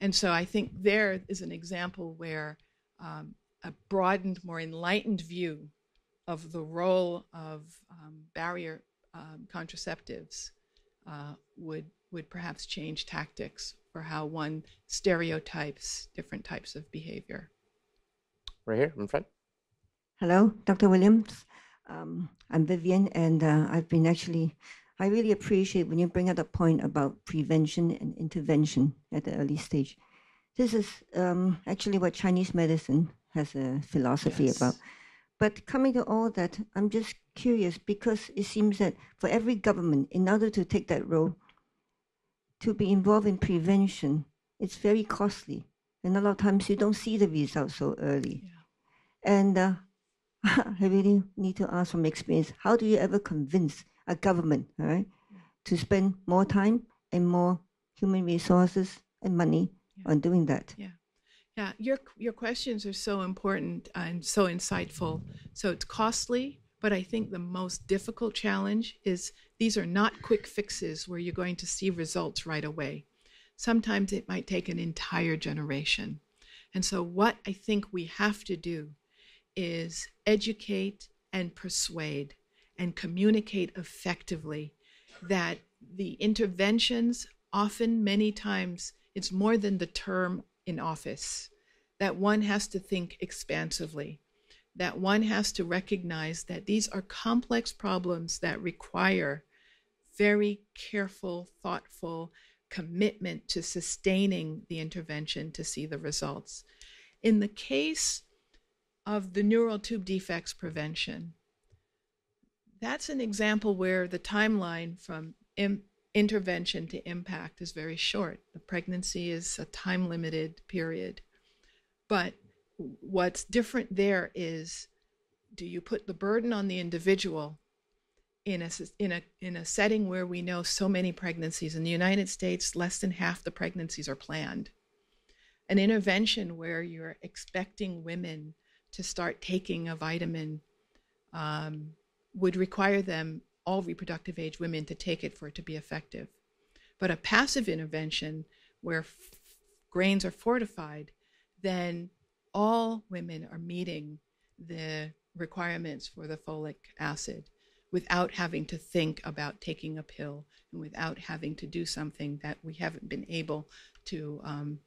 And so I think there is an example where a broadened, more enlightened view of the role of barrier contraceptives would perhaps change tactics for how one stereotypes different types of behavior. Right here in front. Hello, Dr. Williams. I'm Vivian, and I really appreciate when you bring up the point about prevention and intervention at the early stage. This is actually what Chinese medicine has a philosophy about. But coming to all that, I'm just curious because it seems that for every government, in order to take that role, to be involved in prevention, it's very costly. And a lot of times you don't see the results so early. Yeah. And I really need to ask from experience, how do you ever convince a government, all right, to spend more time and more human resources and money on doing that? Yeah, your questions are so important and so insightful. So it's costly, but I think the most difficult challenge is these are not quick fixes where you're going to see results right away. Sometimes it might take an entire generation. And so what I think we have to do is educate and persuade and communicate effectively that the interventions often, many times, it's more than the term in office, that one has to think expansively, that one has to recognize that these are complex problems that require very careful, thoughtful commitment to sustaining the intervention to see the results. In the case of the neural tube defects prevention, that's an example where the timeline from intervention to impact is very short. The pregnancy is a time-limited period. But what's different there is, do you put the burden on the individual in a setting where we know so many pregnancies? In the United States, less than half the pregnancies are planned. An intervention where you're expecting women to start taking a vitamin would require them, all reproductive age women, to take it for it to be effective. But a passive intervention where grains are fortified, then all women are meeting the requirements for the folic acid without having to think about taking a pill and without having to do something that we haven't been able to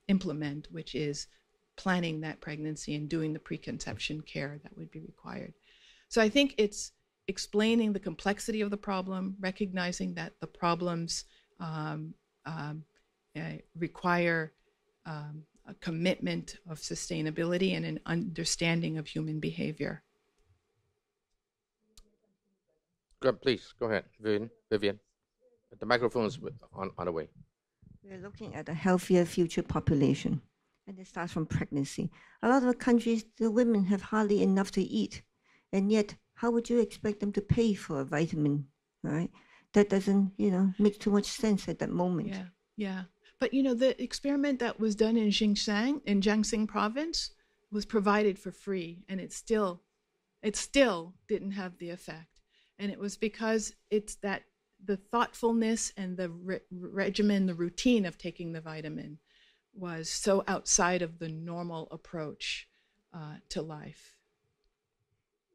implement, which is planning that pregnancy and doing the preconception care that would be required. So I think it's explaining the complexity of the problem, recognizing that the problems require a commitment of sustainability and an understanding of human behavior. Please, go ahead, Vivian. The microphone is on the way. We're looking at a healthier future population, and it starts from pregnancy. A lot of countries, the women have hardly enough to eat, and yet how would you expect them to pay for a vitamin, right? That doesn't, make too much sense at that moment. Yeah. But, the experiment that was done in Jiangxing province was provided for free, and it still didn't have the effect. And it was because it's that the thoughtfulness and the regimen, the routine of taking the vitamin was so outside of the normal approach to life.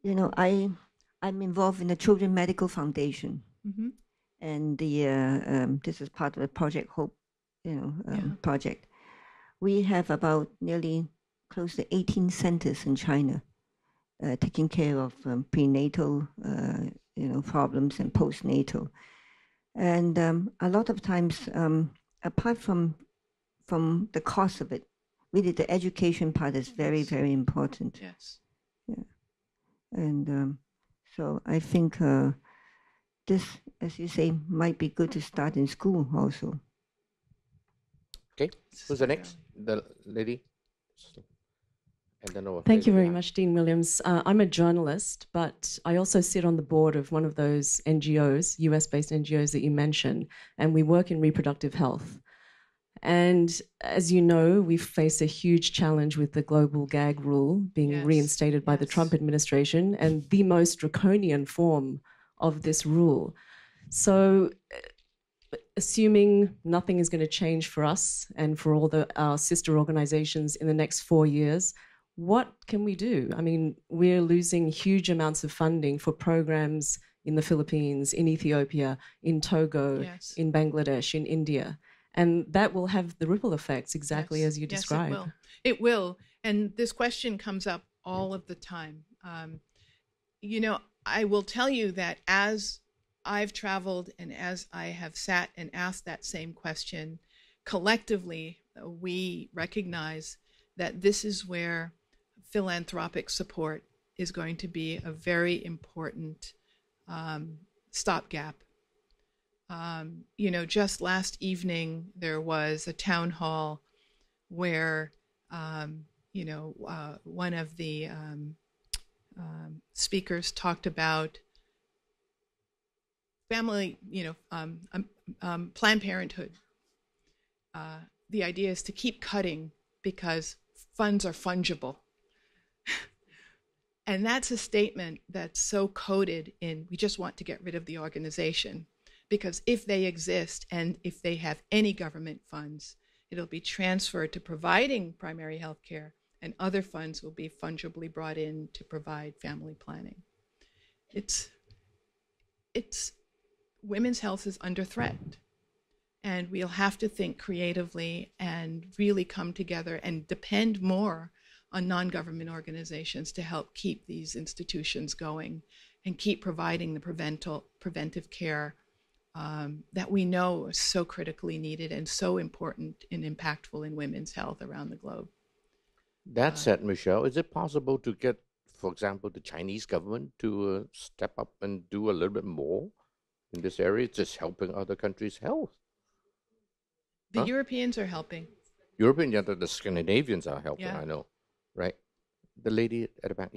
I'm involved in the Children Medical Foundation, and this is part of the Project Hope, project. We have about nearly close to 18 centers in China taking care of prenatal, problems and postnatal, and a lot of times, apart from the cost of it, really the education part is very, very important. Yes. Yeah. And so I think this, as you say, might be good to start in school also. Okay, who's the next? The lady? And then over Thank you very behind. much, Dean Williams. I'm a journalist, but I also sit on the board of one of those NGOs, US-based NGOs that you mentioned, and we work in reproductive health. And as you know, we face a huge challenge with the global gag rule being reinstated by the Trump administration, and the most draconian form of this rule. So assuming nothing is going to change for us and for all our sister organizations in the next 4 years, what can we do? I mean, we're losing huge amounts of funding for programs in the Philippines, in Ethiopia, in Togo, in Bangladesh, in India. And that will have the ripple effects exactly as you described. Yes, it will. And this question comes up all of the time. I will tell you that as I've traveled and as I have sat and asked that same question, collectively, we recognize that this is where philanthropic support is going to be a very important stopgap. Just last evening, there was a town hall where, one of the speakers talked about family, Planned Parenthood. The idea is to keep cutting because funds are fungible. And that's a statement that's so coded in, we just want to get rid of the organization. Because if they exist and if they have any government funds, it'll be transferred to providing primary health care, and other funds will be fungibly brought in to provide family planning. It's women's health is under threat, and we'll have to think creatively and really come together and depend more on non-government organizations to help keep these institutions going and keep providing the preventive care that we know is so critically needed and so important and impactful in women's health around the globe. That said, Michelle, is it possible to get, for example, the Chinese government to step up and do a little bit more in this area, just helping other countries' health? The Europeans are helping. The Scandinavians are helping, I know, right? The lady at the back,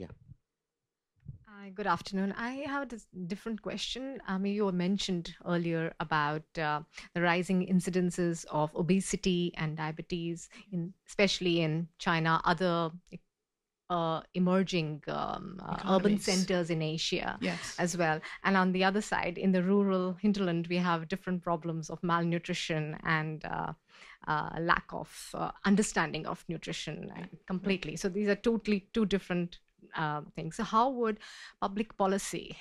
Hi, good afternoon. I have a different question. You mentioned earlier about the rising incidences of obesity and diabetes, especially in China, other emerging urban centers in Asia as well. And on the other side, in the rural hinterland, we have different problems of malnutrition and lack of understanding of nutrition completely. So these are totally two different things. So how would public policy,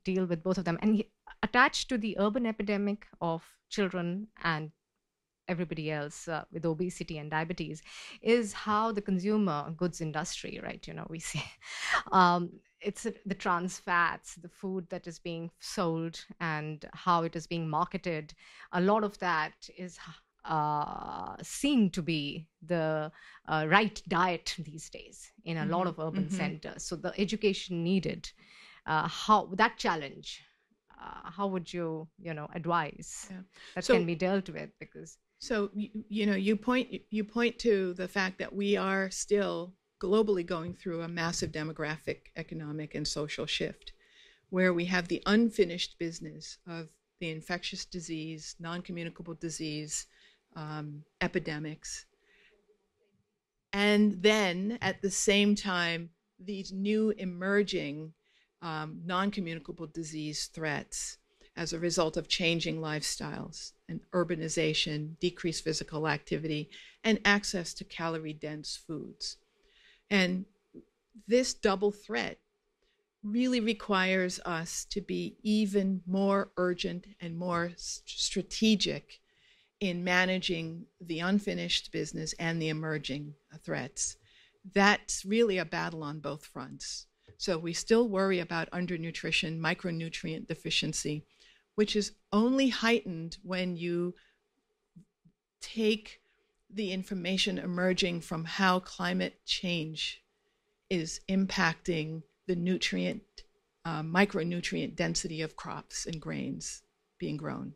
deal with both of them? And attached to the urban epidemic of children and everybody else with obesity and diabetes is how the consumer goods industry, right? We see it's the trans fats, the food that is being sold and how it is being marketed. A lot of that is seen to be the right diet these days in a lot of urban centers. So the education needed, how that challenge, how would you, advise that can be dealt with? Because you point to the fact that we are still globally going through a massive demographic, economic, and social shift, where we have the unfinished business of the infectious disease, non-communicable disease, epidemics. And then at the same time, these new emerging non-communicable disease threats as a result of changing lifestyles and urbanization, decreased physical activity, and access to calorie-dense foods. And this double threat really requires us to be even more urgent and more strategic in managing the unfinished business and the emerging threats. That's really a battle on both fronts. So we still worry about undernutrition, micronutrient deficiency, which is only heightened when you take the information emerging from how climate change is impacting the nutrient, micronutrient density of crops and grains being grown.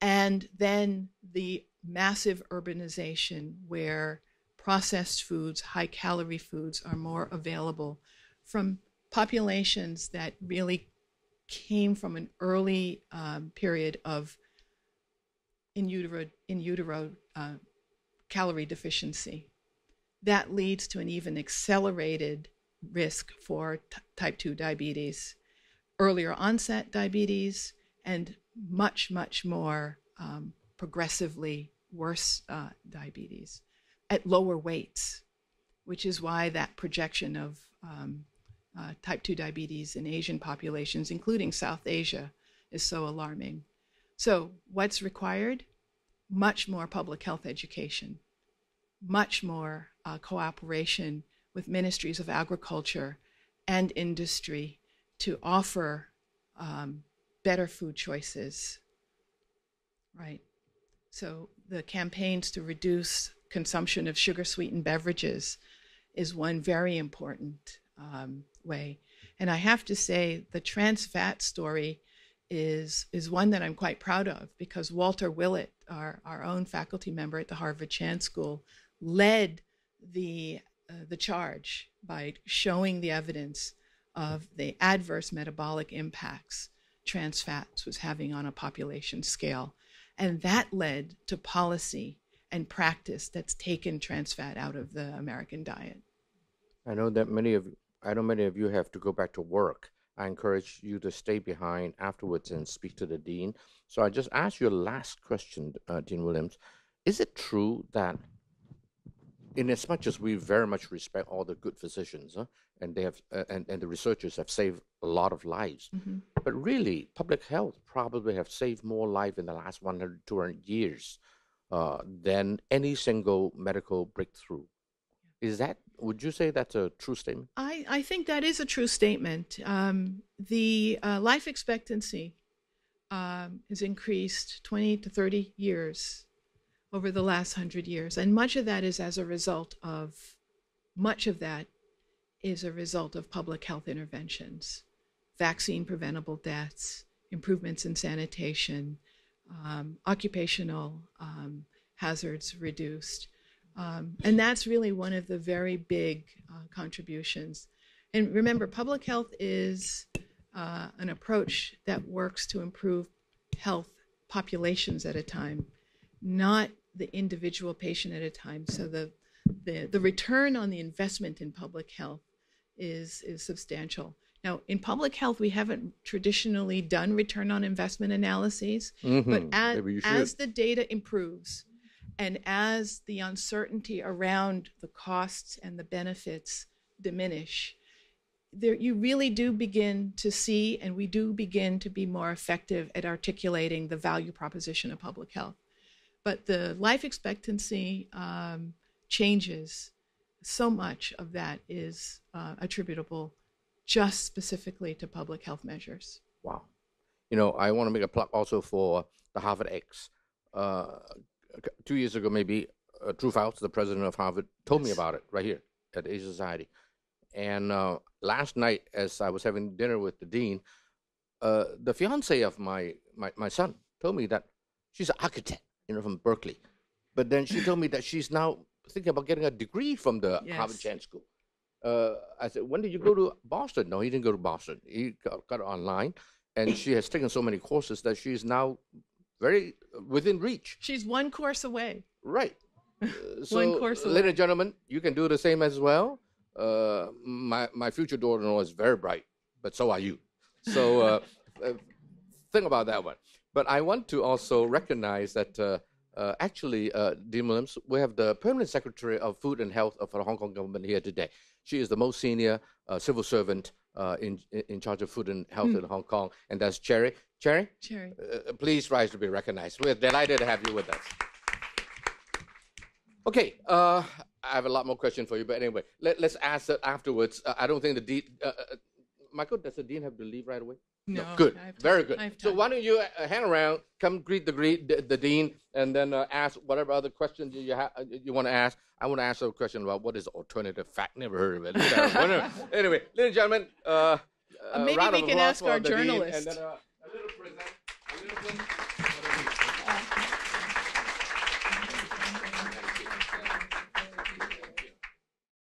And then the massive urbanization where processed foods, high-calorie foods are more available from populations that really came from an early period of in utero calorie deficiency. That leads to an even accelerated risk for type 2 diabetes, earlier onset diabetes, and much, much more progressively worse diabetes at lower weights, which is why that projection of type 2 diabetes in Asian populations, including South Asia, is so alarming. So what's required? Much more public health education, much more cooperation with ministries of agriculture and industry to offer better food choices, right? So the campaigns to reduce consumption of sugar-sweetened beverages is one very important way. And I have to say the trans fat story is one that I'm quite proud of, because Walter Willett, our own faculty member at the Harvard Chan School, led the charge by showing the evidence of the adverse metabolic impacts trans fats was having on a population scale. And that led to policy and practice that's taken trans fat out of the American diet. I know many of you have to go back to work. I encourage you to stay behind afterwards and speak to the dean. So I just ask you a last question, Dean Williams. Is it true that, in as much as we very much respect all the good physicians, and they have and the researchers have saved a lot of lives, but really public health probably have saved more life in the last 100, 200 years than any single medical breakthrough? Would you say that's a true statement? I think that is a true statement. The life expectancy has increased 20 to 30 years over the last 100 years. And much of that is a result of public health interventions, vaccine preventable deaths, improvements in sanitation, occupational hazards reduced. And that's really one of the very big contributions. And remember, public health is an approach that works to improve health populations at a time, not the individual patient at a time. So the return on the investment in public health is substantial. Now, in public health, we haven't traditionally done return on investment analyses, but as the data improves, and as the uncertainty around the costs and the benefits diminish, you really do begin to see, and we do begin to be more effective at articulating the value proposition of public health. But the life expectancy changes, so much of that is attributable just specifically to public health measures. Wow. You know, I want to make a plug also for the Harvard X. 2 years ago, maybe, Drew Fouts, the president of Harvard, told me about it right here at the Asia Society. And last night, as I was having dinner with the dean, the fiance of my son told me that she's an architect, from Berkeley. But then she told me that she's now thinking about getting a degree from the Harvard Chan School. I said, when did you go to Boston? No, he didn't go to Boston. He got it online. And she has taken so many courses that she's now very within reach. She's one course away. Right. So, one course away. Ladies and gentlemen, you can do the same as well. My future daughter-in-law is very bright, but so are you. So think about that one. But I want to also recognize that actually, Dean Williams, we have the Permanent Secretary of Food and Health of the Hong Kong government here today. She is the most senior civil servant in charge of food and health in Hong Kong, and that's Cherry. Cherry? Please rise to be recognized. We're delighted to have you with us. Okay, I have a lot more questions for you, but anyway, let's ask it afterwards. I don't think the dean, Michael, does the dean have to leave right away? No. Good, very good. So why don't you hang around, come greet the dean, and then ask whatever other questions you want to ask. I want to ask a question about what is alternative fat. Never heard of it. Anyway, ladies and gentlemen, maybe we can ask our journalist.